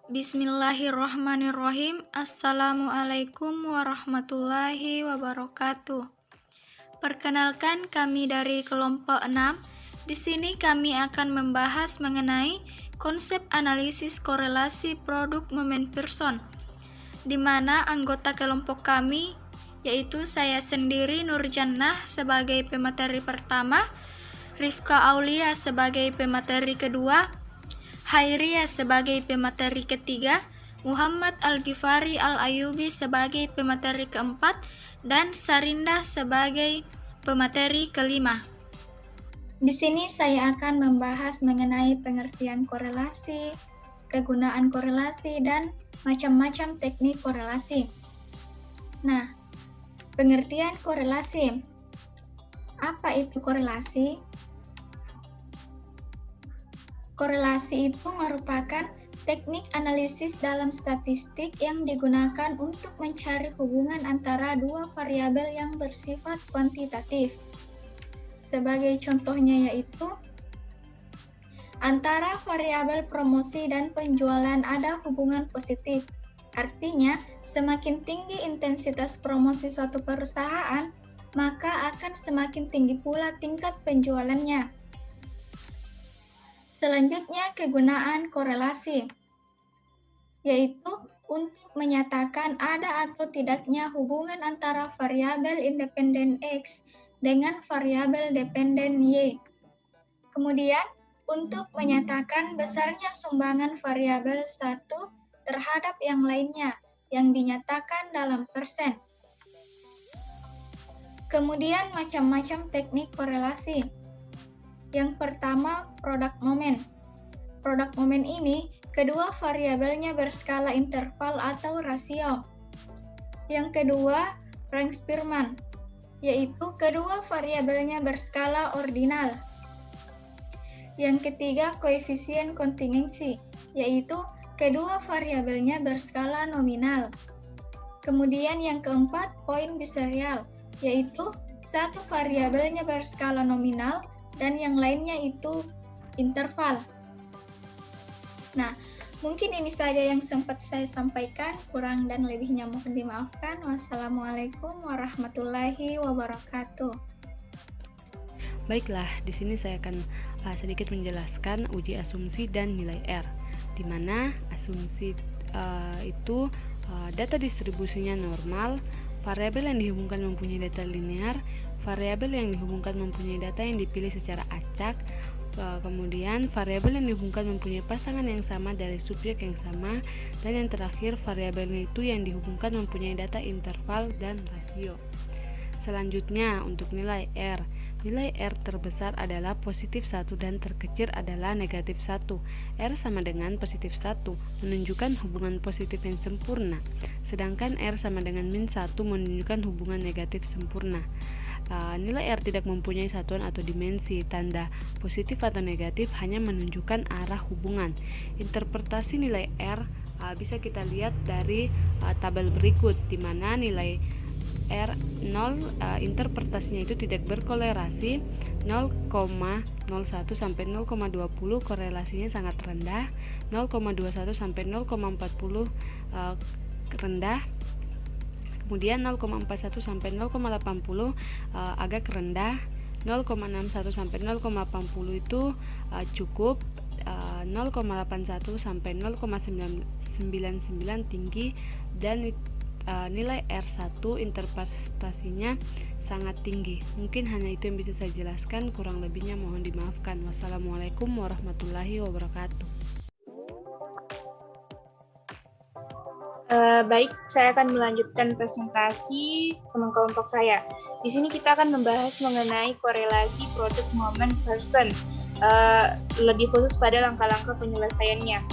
Bismillahirrahmanirrahim. Assalamualaikum warahmatullahi wabarakatuh. Perkenalkan, kami dari kelompok 6. Di sini kami akan membahas mengenai konsep analisis korelasi produk momen person, di mana anggota kelompok kami yaitu saya sendiri Nurjannah sebagai pemateri pertama, Rifka Aulia sebagai pemateri kedua, Hairia sebagai pemateri ketiga, Muhammad Al-Ghifari Al-Ayubi sebagai pemateri keempat, dan Sarinda sebagai pemateri kelima. Di sini saya akan membahas mengenai pengertian korelasi, kegunaan korelasi, dan macam-macam teknik korelasi. Nah, pengertian korelasi. Apa itu korelasi? Korelasi itu merupakan teknik analisis dalam statistik yang digunakan untuk mencari hubungan antara dua variabel yang bersifat kuantitatif. Sebagai contohnya yaitu, antara variabel promosi dan penjualan ada hubungan positif. Artinya, semakin tinggi intensitas promosi suatu perusahaan, maka akan semakin tinggi pula tingkat penjualannya. Selanjutnya, kegunaan korelasi, yaitu untuk menyatakan ada atau tidaknya hubungan antara variabel independen X dengan variabel dependen Y. Kemudian, untuk menyatakan besarnya sumbangan variabel satu terhadap yang lainnya, yang dinyatakan dalam persen. Kemudian, macam-macam teknik korelasi. Yang pertama, produk momen. Produk momen ini, kedua variabelnya berskala interval atau rasio. Yang kedua, rank Spearman, yaitu kedua variabelnya berskala ordinal. Yang ketiga, koefisien kontingensi, yaitu kedua variabelnya berskala nominal. Kemudian yang keempat, poin biserial, yaitu satu variabelnya berskala nominal dan yang lainnya itu interval. Nah, mungkin ini saja yang sempat saya sampaikan, kurang dan lebihnya mohon dimaafkan. Wassalamualaikum warahmatullahi wabarakatuh. Baiklah, di sini saya akan sedikit menjelaskan uji asumsi dan nilai R, di mana asumsi itu data distribusinya normal, variabel yang dihubungkan mempunyai data linear, variabel yang dihubungkan mempunyai data yang dipilih secara acak, kemudian variabel yang dihubungkan mempunyai pasangan yang sama dari subjek yang sama, dan yang terakhir variabel itu yang dihubungkan mempunyai data interval dan rasio. Selanjutnya untuk nilai R. Nilai R terbesar adalah positif 1 dan terkecil adalah negatif 1. R sama dengan positif 1 menunjukkan hubungan positif yang sempurna, sedangkan R sama dengan min 1 menunjukkan hubungan negatif sempurna. Nilai R tidak mempunyai satuan atau dimensi. Tanda positif atau negatif hanya menunjukkan arah hubungan. Interpretasi nilai R bisa kita lihat dari tabel berikut, di mana nilai R0 interpretasinya itu tidak berkolerasi, 0,01 sampai 0,20 korelasinya sangat rendah, 0,21 sampai 0,40 rendah, kemudian 0,41 sampai 0,80 agak rendah, 0,61 sampai 0,80 itu cukup, 0,81 sampai 0,99 tinggi, dan nilai R1 interpretasinya sangat tinggi. Mungkin hanya itu yang bisa saya jelaskan, kurang lebihnya mohon dimaafkan. Wassalamualaikum warahmatullahi wabarakatuh. Baik, saya akan melanjutkan presentasi teman kelompok saya. Di sini kita akan membahas mengenai korelasi produk momen person, lebih khusus pada langkah-langkah penyelesaiannya.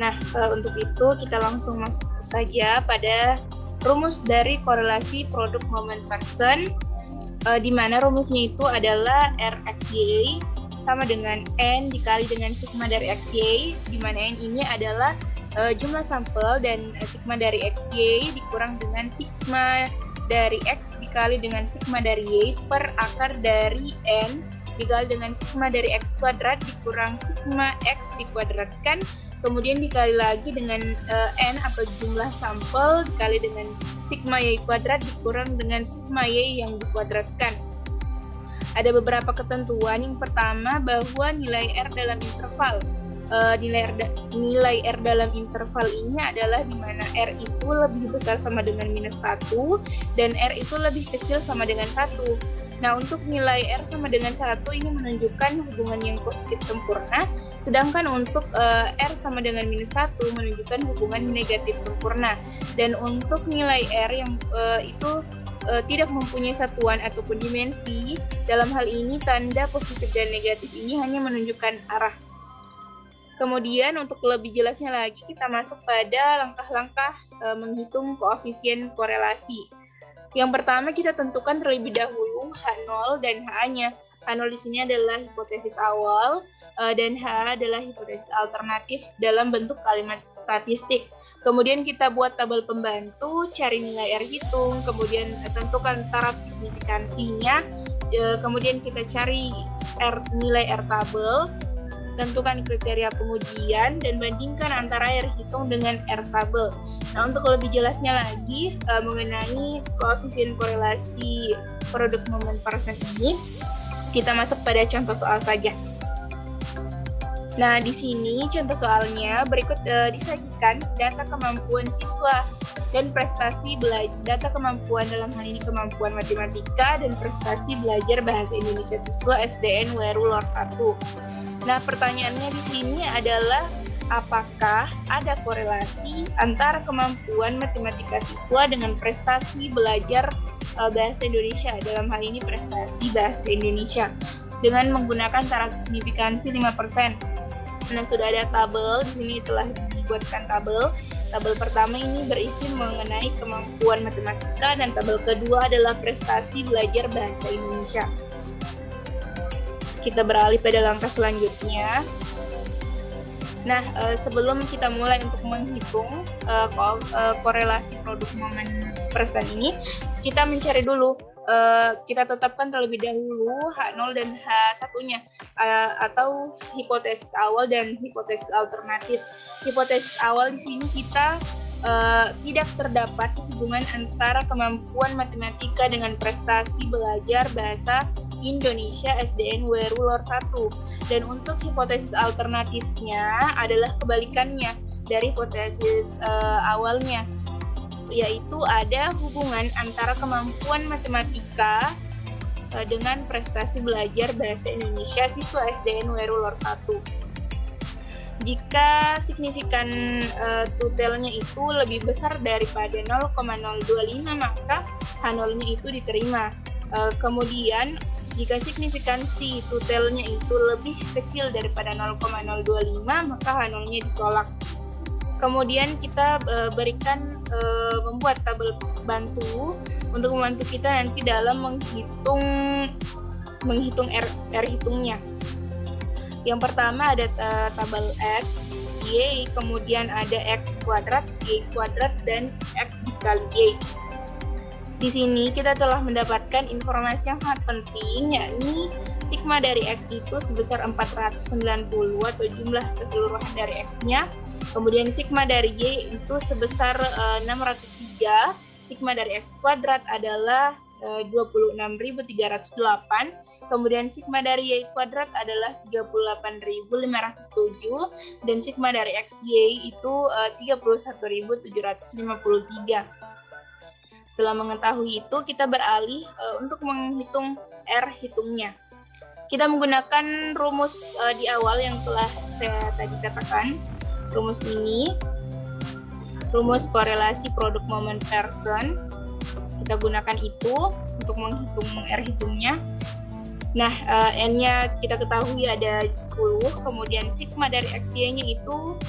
Nah, untuk itu kita langsung masuk saja pada rumus dari korelasi produk momen person, di mana rumusnya itu adalah RXY sama dengan N dikali dengan sigma dari XY, di mana N ini adalah jumlah sampel dan sigma dari XY dikurang dengan sigma dari X dikali dengan sigma dari Y per akar dari N dikali dengan sigma dari X kuadrat dikurang sigma X dikuadratkan kemudian dikali lagi dengan N atau jumlah sampel dikali dengan sigma Y kuadrat dikurang dengan sigma Y yang dikuadratkan. Ada beberapa ketentuan. Yang pertama, bahwa nilai R dalam interval. Nilai R dalam interval ini adalah di mana R itu lebih besar sama dengan minus 1 dan R itu lebih kecil sama dengan 1. Nah, untuk nilai R sama dengan 1 ini menunjukkan hubungan yang positif sempurna, sedangkan untuk R sama dengan minus 1 menunjukkan hubungan negatif sempurna. Dan untuk nilai R yang itu tidak mempunyai satuan ataupun dimensi, dalam hal ini tanda positif dan negatif ini hanya menunjukkan arah. Kemudian untuk lebih jelasnya lagi kita masuk pada langkah-langkah menghitung koefisien korelasi. Yang pertama kita tentukan terlebih dahulu H0 dan H-nya. H0 di sini adalah hipotesis awal dan H adalah hipotesis alternatif dalam bentuk kalimat statistik. Kemudian kita buat tabel pembantu, cari nilai R hitung, kemudian tentukan taraf signifikansinya, kemudian kita cari nilai R tabel, tentukan kriteria pengujian, dan bandingkan antara R hitung dengan R tabel. Nah, untuk lebih jelasnya lagi mengenai koefisien korelasi produk momen persen ini, kita masuk pada contoh soal saja. Nah, di sini contoh soalnya berikut disajikan data kemampuan siswa dan prestasi belajar, data kemampuan dalam hal ini kemampuan matematika dan prestasi belajar bahasa Indonesia siswa SDN Weru Lor 1. Nah, pertanyaannya di sini adalah apakah ada korelasi antara kemampuan matematika siswa dengan prestasi belajar bahasa Indonesia, dalam hal ini prestasi bahasa Indonesia, dengan menggunakan taraf signifikansi 5%. Nah, sudah ada tabel, di sini telah dibuatkan tabel. Tabel pertama ini berisi mengenai kemampuan matematika dan tabel kedua adalah prestasi belajar bahasa Indonesia. Kita beralih pada langkah selanjutnya. Nah, sebelum kita mulai untuk menghitung korelasi produk momen persen ini, kita mencari dulu, kita tetapkan terlebih dahulu H0 dan H1-nya, atau hipotesis awal dan hipotesis alternatif. Hipotesis awal di sini kita tidak terdapat hubungan antara kemampuan matematika dengan prestasi belajar bahasa Indonesia SDN Weru Lor 1. Dan untuk hipotesis alternatifnya adalah kebalikannya dari hipotesis awalnya, yaitu ada hubungan antara kemampuan matematika dengan prestasi belajar bahasa Indonesia siswa SDN Weru Lor 1. Jika signifikan tutelnya itu lebih besar daripada 0,025, maka H0-nya itu diterima. Kemudian jika signifikansi tutelnya itu lebih kecil daripada 0,025, maka H0-nya ditolak. Kemudian kita berikan membuat tabel bantu untuk membantu kita nanti dalam menghitung R hitungnya. Yang pertama ada tabel X, Y, kemudian ada X kuadrat, Y kuadrat, dan X dikali Y. Di sini kita telah mendapatkan informasi yang sangat penting, yakni sigma dari X itu sebesar 490 atau jumlah keseluruhan dari X-nya. Kemudian sigma dari Y itu sebesar 603. Sigma dari X kuadrat adalah 26.308. Kemudian sigma dari Y kuadrat adalah 38.507. Dan sigma dari XY itu 31.753. Setelah mengetahui itu, kita beralih untuk menghitung R hitungnya. Kita menggunakan rumus di awal yang telah saya tadi katakan. Rumus ini, rumus korelasi produk momen persen. Kita gunakan itu untuk menghitung R hitungnya. Nah, N-nya kita ketahui ada 10, kemudian sigma dari XY-nya itu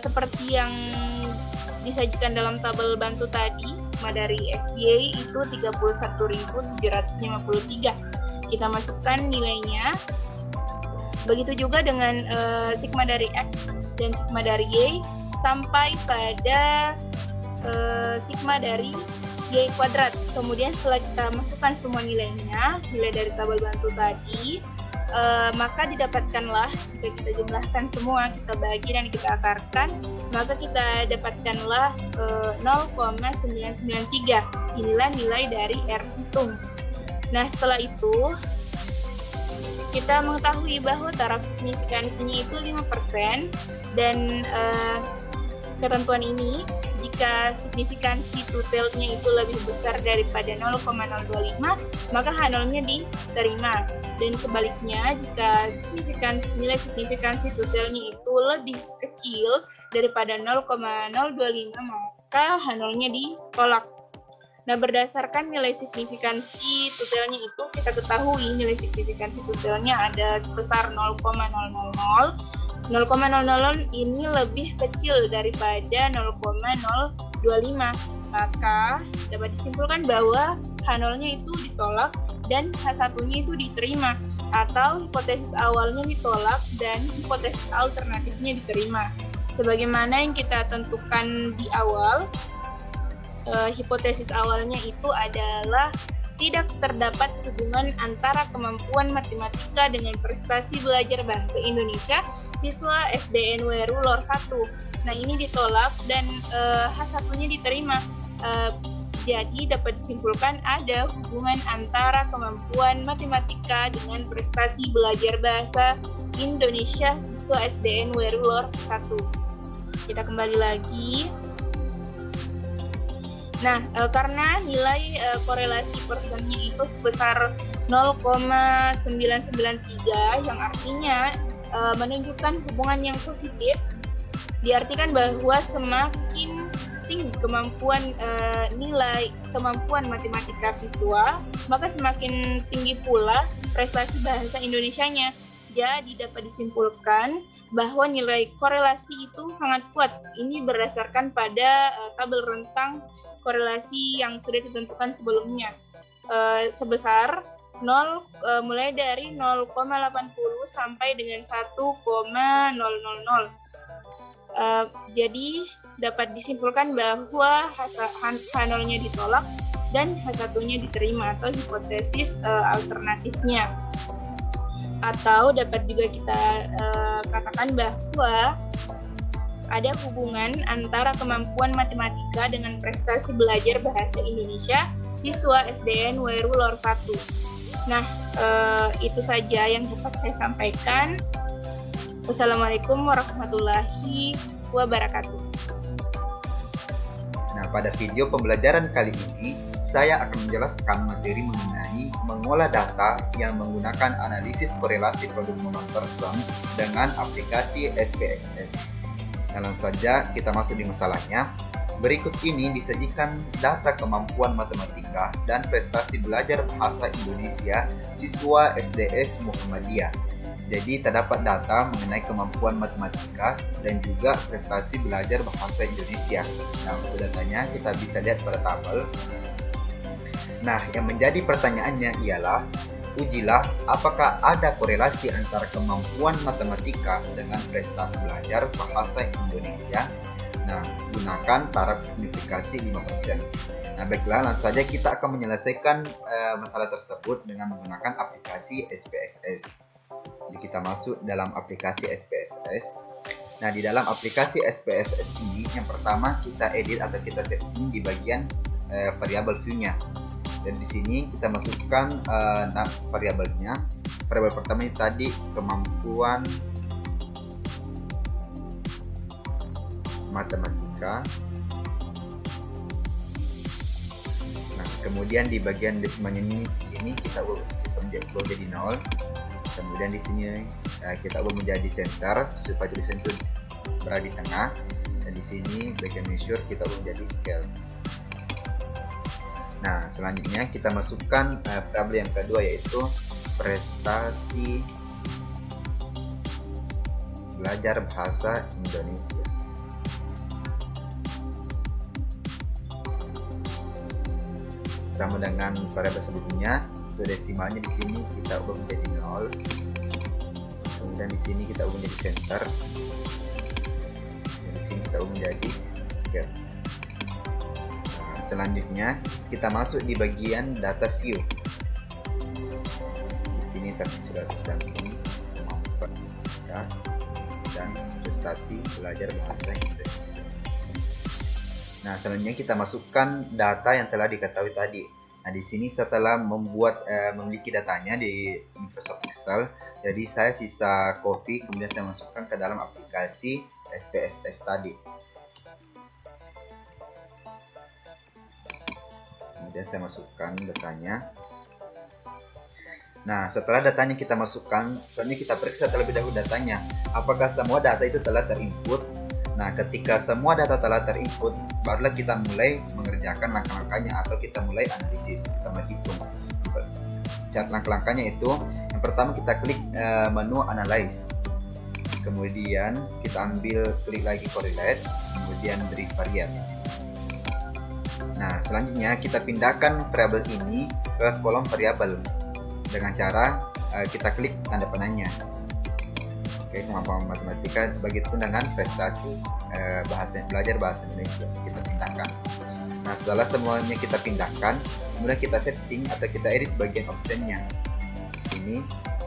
seperti yang disajikan dalam tabel bantu tadi. Sigma dari XY itu 31.753. Kita masukkan nilainya. Begitu juga dengan sigma dari X dan sigma dari Y sampai pada sigma dari Y kuadrat. Kemudian setelah kita masukkan semua nilainya, nilai dari tabel bantu tadi, maka didapatkanlah, jika kita jumlahkan semua, kita bagi dan kita akarkan, maka kita dapatkanlah 0,993. Inilah nilai dari R hitung. Nah, setelah itu kita mengetahui bahwa taraf signifikansinya itu 5%, dan ketentuan ini, jika signifikansi tutelnya itu lebih besar daripada 0,025, maka H0-nya diterima. Dan sebaliknya, jika nilai signifikansi tutelnya itu lebih kecil daripada 0,025, maka H0-nya ditolak. Nah, berdasarkan nilai signifikansi tutelnya itu, kita ketahui nilai signifikansi tutelnya ada sebesar 0,000. 0,000 ini lebih kecil daripada 0,025, maka dapat disimpulkan bahwa H0-nya itu ditolak dan H1-nya itu diterima, atau hipotesis awalnya ditolak dan hipotesis alternatifnya diterima. Sebagaimana yang kita tentukan di awal, hipotesis awalnya itu adalah tidak terdapat hubungan antara kemampuan matematika dengan prestasi belajar bahasa Indonesia siswa SDN Weru Lor 1. Nah, ini ditolak dan H1-nya diterima. Jadi dapat disimpulkan ada hubungan antara kemampuan matematika dengan prestasi belajar bahasa Indonesia siswa SDN Weru Lor 1. Kita kembali lagi. Nah, karena nilai korelasi persennya itu sebesar 0,993, yang artinya menunjukkan hubungan yang positif, diartikan bahwa semakin tinggi nilai kemampuan matematika siswa, maka semakin tinggi pula prestasi bahasa Indonesianya. Jadi dapat disimpulkan bahwa nilai korelasi itu sangat kuat. Ini berdasarkan pada tabel rentang korelasi yang sudah ditentukan sebelumnya, sebesar mulai dari 0,80 sampai dengan 1,000. Jadi dapat disimpulkan bahwa H0-nya ditolak dan H1-nya diterima, atau hipotesis alternatifnya. Atau dapat juga kita katakan bahwa ada hubungan antara kemampuan matematika dengan prestasi belajar bahasa Indonesia siswa SDN Weru Lor 1. Nah, itu saja yang dapat saya sampaikan. Wassalamualaikum warahmatullahi wabarakatuh. Nah, pada video pembelajaran kali ini, saya akan menjelaskan materi mengenai mengolah data yang menggunakan analisis korelasi produk moment person dengan aplikasi SPSS. Langsung saja kita masuk di masalahnya. Berikut ini disajikan data kemampuan matematika dan prestasi belajar bahasa Indonesia siswa SDS Muhammadiyah. Jadi terdapat data mengenai kemampuan matematika dan juga prestasi belajar bahasa Indonesia. Nah, untuk datanya kita bisa lihat pada tabel. Nah, yang menjadi pertanyaannya ialah, ujilah apakah ada korelasi antara kemampuan matematika dengan prestasi belajar bahasa Indonesia. Nah, gunakan taraf signifikasi 5%. Nah, baiklah, langsung saja kita akan menyelesaikan masalah tersebut dengan menggunakan aplikasi SPSS. Jadi kita masuk dalam aplikasi SPSS. Nah, di dalam aplikasi SPSS ini, yang pertama kita edit atau kita setting di bagian variabel view-nya. Dan di sini kita masukkan variabelnya. Variabel pertama ini tadi kemampuan matematika. Nah, kemudian di bagian desimalnya ini, di sini kita ubah jadi 0. Kemudian di sini kita ubah menjadi center supaya tulisan itu berada di tengah. Dan di sini bagian measure kita ubah menjadi scale. Nah, selanjutnya kita masukkan variabel yang kedua, yaitu prestasi belajar bahasa Indonesia. Sama dengan variabel sebelumnya, untuk desimalnya di sini kita ubah menjadi 0. Kemudian di sini kita ubah menjadi center. Dan di sini kita ubah menjadi scale. Selanjutnya kita masuk di bagian data view. Di sini sudah tercantum matematika dan prestasi belajar bahasa Indonesia. Nah, selanjutnya kita masukkan data yang telah diketahui tadi. Nah, di sini setelah memiliki datanya di Microsoft Excel, jadi saya sisa copy kemudian saya masukkan ke dalam aplikasi SPSS tadi. Kemudian saya masukkan datanya. Nah, setelah datanya kita masukkan, selanjutnya kita periksa terlebih dahulu datanya. Apakah semua data itu telah terinput? Nah, ketika semua data telah terinput, barulah kita mulai mengerjakan langkah-langkahnya atau kita mulai analisis, kita mulai hitung. Langkah-langkahnya itu, yang pertama kita klik menu Analyze. Kemudian kita klik lagi Correlate, kemudian beri variabel. Nah, selanjutnya kita pindahkan variabel ini ke kolom variabel dengan cara kita klik tanda panahnya. Oke, kemampuan matematika, begitu dengan prestasi belajar bahasa Indonesia kita pindahkan. Nah, setelah semuanya kita pindahkan, kemudian kita setting atau kita edit bagian optionnya di sini.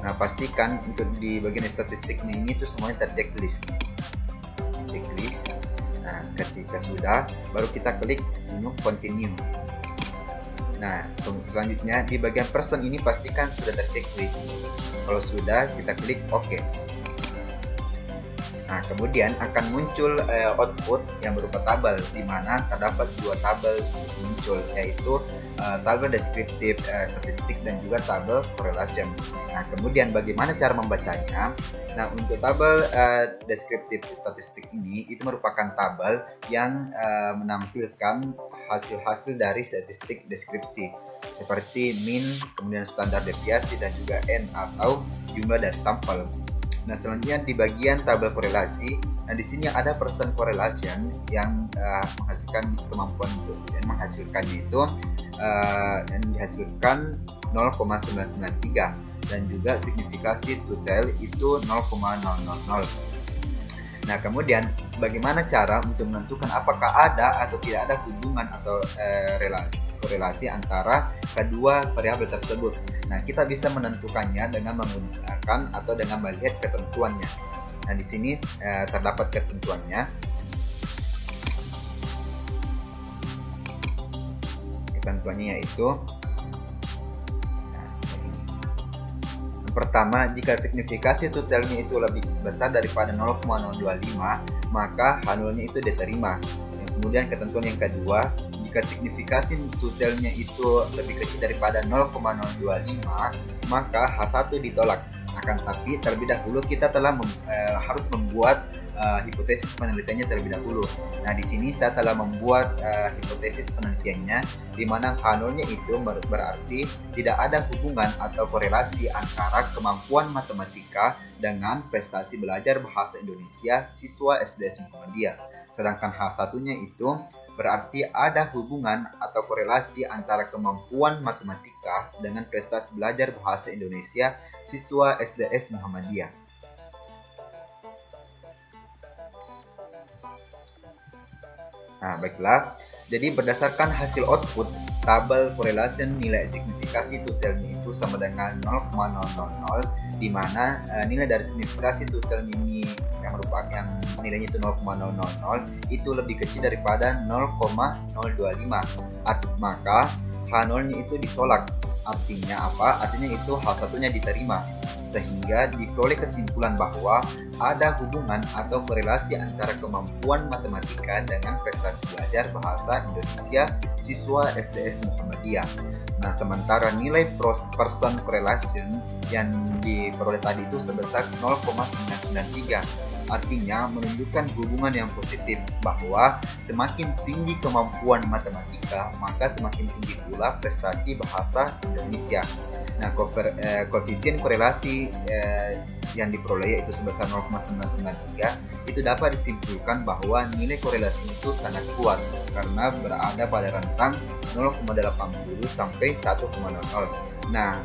Nah, pastikan untuk di bagian statistiknya ini tuh semuanya checklist. Nah, ketika sudah, baru kita klik menu continue. Nah, selanjutnya di bagian person ini pastikan sudah terchecklist. Kalau sudah, kita klik OK. Nah, kemudian akan muncul output yang berupa tabel, di mana terdapat dua tabel muncul, yaitu tabel deskriptif statistik dan juga tabel correlation. Nah, kemudian bagaimana cara membacanya? Nah, untuk tabel deskriptif statistik ini itu merupakan tabel yang menampilkan hasil-hasil dari statistik deskripsi seperti mean, kemudian standar deviasi dan juga n atau jumlah dari sampel. Nah, selanjutnya di bagian tabel korelasi, nah di sini ada percent correlation yang menghasilkan kemampuan untuk menghasilkannya itu yang dihasilkan 0,993 dan juga signifikasi total itu 0,000. Nah, kemudian bagaimana cara untuk menentukan apakah ada atau tidak ada hubungan atau korelasi antara kedua variabel tersebut? Nah, kita bisa menentukannya dengan menggunakan atau dengan melihat ketentuannya. Nah, di sini terdapat ketentuannya. Ketentuannya yaitu pertama, jika signifikasi totalnya itu lebih besar daripada 0,025, maka H0-nya itu diterima. Kemudian ketentuan yang kedua, jika signifikasi totalnya itu lebih kecil daripada 0,025, maka H1 ditolak. Akan tapi terlebih dahulu kita telah harus membuat hipotesis penelitiannya terlebih dahulu. Nah, di sini saya telah membuat hipotesis penelitiannya, di mana H0-nya itu berarti tidak ada hubungan atau korelasi antara kemampuan matematika dengan prestasi belajar bahasa Indonesia siswa SDS Muhammadiyah. Sedangkan H1-nya itu berarti ada hubungan atau korelasi antara kemampuan matematika dengan prestasi belajar bahasa Indonesia siswa SDS Muhammadiyah. Nah, baiklah. Jadi berdasarkan hasil output, tabel correlation nilai signifikasi totalnya itu sama dengan 0,000, di mana nilai dari signifikasi totalnya ini yang nilainya itu 0,000 itu lebih kecil daripada 0,025. Maka H0-nya itu ditolak. Artinya apa? Artinya itu H1-nya diterima, sehingga diperoleh kesimpulan bahwa ada hubungan atau korelasi antara kemampuan matematika dengan prestasi belajar bahasa Indonesia siswa SDS Muhammadiyah. Nah, sementara nilai percent correlation yang diperoleh tadi itu sebesar 0,993. Artinya menunjukkan hubungan yang positif bahwa semakin tinggi kemampuan matematika, maka semakin tinggi pula prestasi bahasa Indonesia. Nah, koefisien korelasi yang diperoleh yaitu sebesar 0,993 itu dapat disimpulkan bahwa nilai korelasi itu sangat kuat karena berada pada rentang 0,80 sampai 1,00. Nah,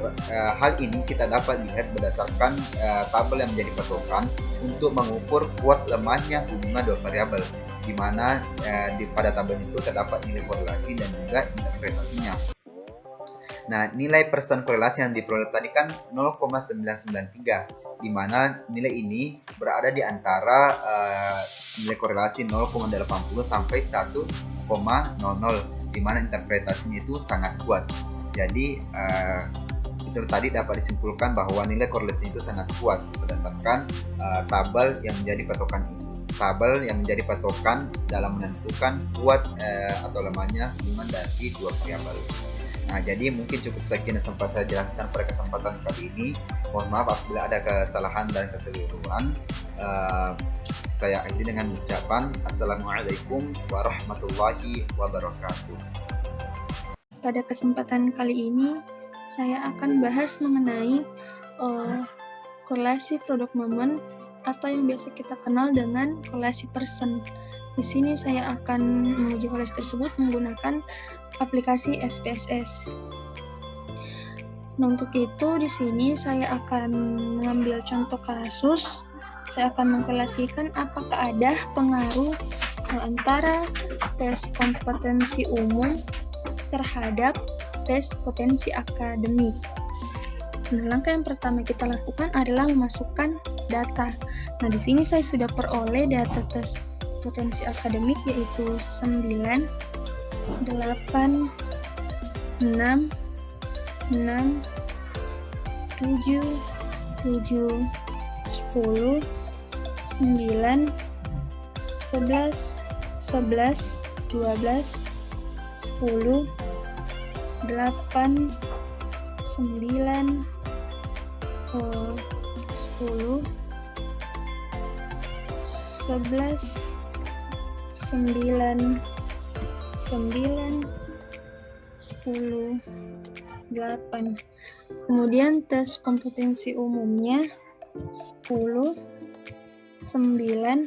hal ini kita dapat lihat berdasarkan tabel yang menjadi patokan untuk mengukur kuat lemahnya hubungan dua variabel, di mana pada tabel itu terdapat nilai korelasi dan juga interpretasinya. Nah, nilai percent korelasi yang diperoleh tadi kan 0,993. di mana nilai ini berada di antara nilai korelasi 0,80 sampai 1,00, di mana interpretasinya itu sangat kuat. Jadi itu tadi dapat disimpulkan bahwa nilai korelasi itu sangat kuat berdasarkan tabel yang menjadi patokan dalam menentukan kuat atau lemahnya hubungan dari dua variabel. Nah, jadi mungkin cukup sekian yang sempat saya jelaskan pada kesempatan kali ini. Mohon maaf apabila ada kesalahan dan kekeliruan. Saya akhiri dengan ucapan Assalamualaikum warahmatullahi wabarakatuh. Pada kesempatan kali ini, saya akan bahas mengenai korelasi produk momen atau yang biasa kita kenal dengan korelasi person. Di sini saya akan menguji korelasi tersebut menggunakan aplikasi SPSS. Nah, untuk itu di sini saya akan mengambil contoh kasus. Saya akan mengkorelasikan apakah ada pengaruh antara tes kompetensi umum terhadap tes potensi akademik. Nah, langkah yang pertama kita lakukan adalah memasukkan data. Nah, di sini saya sudah peroleh data tes potensi akademik yaitu 9, 8, 6, 6, 7, 7, 10, 9, 11, 11, 12, 10, 8, 9, 10, 11, 9, 9, 10, 8. Kemudian tes kompetensi umumnya 10, 9,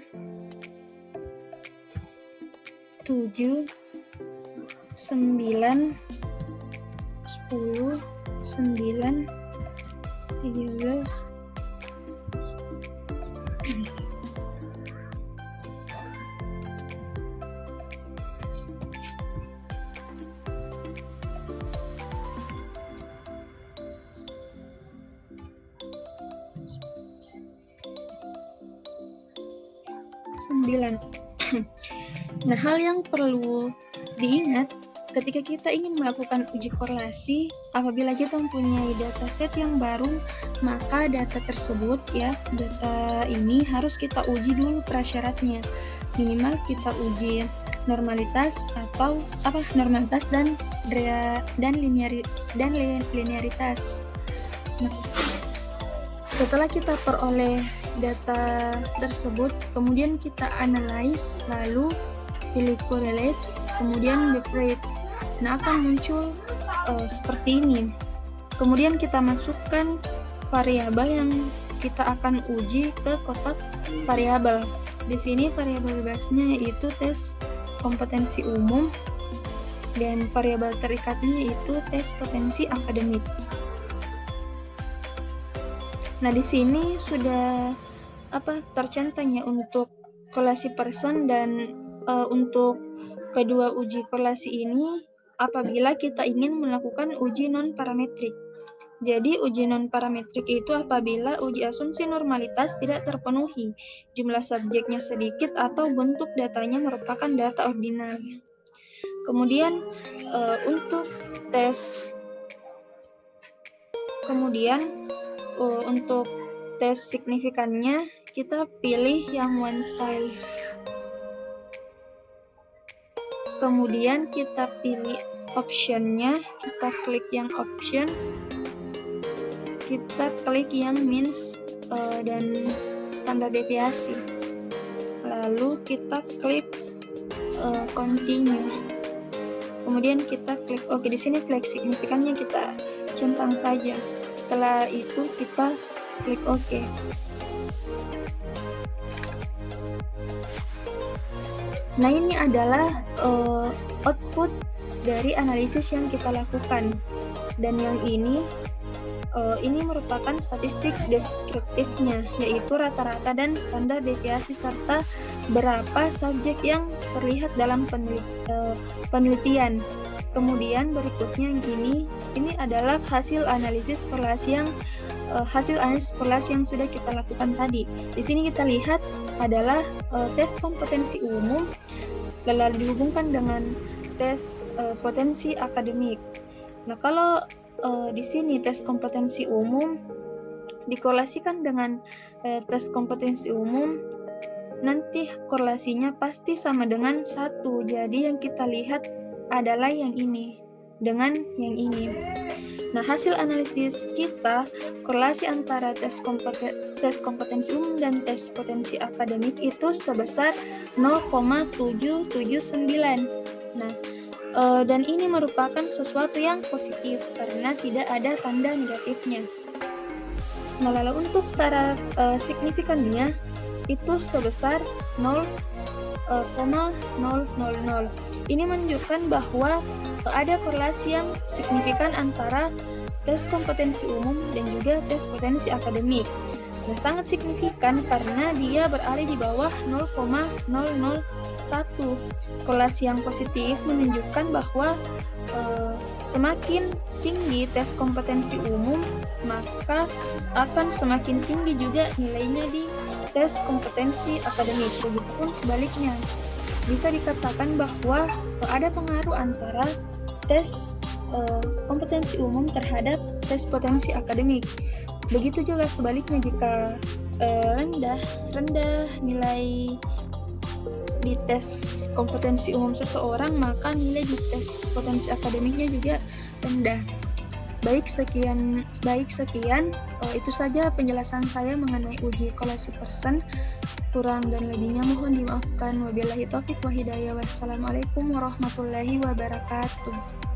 7, 9, 10, 9, 13, 9. Nah, hal yang perlu diingat ketika kita ingin melakukan uji korelasi, apabila kita mempunyai dataset yang baru, maka data tersebut data ini harus kita uji dulu prasyaratnya. Minimal kita uji normalitas atau normalitas dan linearitas. Nah, setelah kita peroleh data tersebut, kemudian kita analyze, lalu pilih correlate, kemudian separate. Nah, akan muncul seperti ini. Kemudian kita masukkan variabel yang kita akan uji ke kotak variabel. Di sini variabel bebasnya yaitu tes kompetensi umum dan variabel terikatnya yaitu tes potensi akademik. Nah, di sini sudah tercentangnya untuk korelasi person dan untuk kedua uji korelasi ini apabila kita ingin melakukan uji non-parametrik. Jadi uji non-parametrik itu apabila uji asumsi normalitas tidak terpenuhi, jumlah subjeknya sedikit atau bentuk datanya merupakan data ordinal. Kemudian untuk tes signifikannya kita pilih yang one time. Kemudian kita pilih optionnya, kita klik yang option, kita klik yang means dan standar deviasi, lalu kita klik continue, kemudian kita klik OK. Di sini klik signifikannya kita centang saja, setelah itu kita klik OK. Nah, ini adalah output dari analisis yang kita lakukan, dan yang ini merupakan statistik deskriptifnya, yaitu rata-rata dan standar deviasi serta berapa subjek yang terlihat dalam penelitian. Kemudian berikutnya yang ini adalah hasil analisis korelasi yang hasil analisis korelasi yang sudah kita lakukan tadi. Di sini kita lihat adalah tes kompetensi umum lalu dihubungkan dengan tes potensi akademik. Nah, kalau di sini tes kompetensi umum dikorelasikan dengan tes kompetensi umum, nanti korelasinya pasti sama dengan 1. Jadi yang kita lihat adalah yang ini dengan yang ini. Nah, hasil analisis kita, korelasi antara tes kompetensi umum dan tes potensi akademik itu sebesar 0,779. Nah, dan ini merupakan sesuatu yang positif karena tidak ada tanda negatifnya. Nah, lalu untuk taraf signifikannya itu sebesar 0,000. Ini menunjukkan bahwa ada korelasi yang signifikan antara tes kompetensi umum dan juga tes potensi akademik. Nah, sangat signifikan karena dia berada di bawah 0,001. Korelasi yang positif menunjukkan bahwa semakin tinggi tes kompetensi umum, maka akan semakin tinggi juga nilainya di tes kompetensi akademik. Begitupun sebaliknya. Bisa dikatakan bahwa ada pengaruh antara tes kompetensi umum terhadap tes potensi akademik. Begitu juga sebaliknya, jika rendah nilai di tes kompetensi umum seseorang, maka nilai di tes potensi akademiknya juga rendah. Baik sekian, itu saja penjelasan saya mengenai uji korelasi Pearson. Kurang dan lebihnya mohon dimaafkan. Wabillahi taufiq wa hidayah. Wassalamualaikum warahmatullahi wabarakatuh.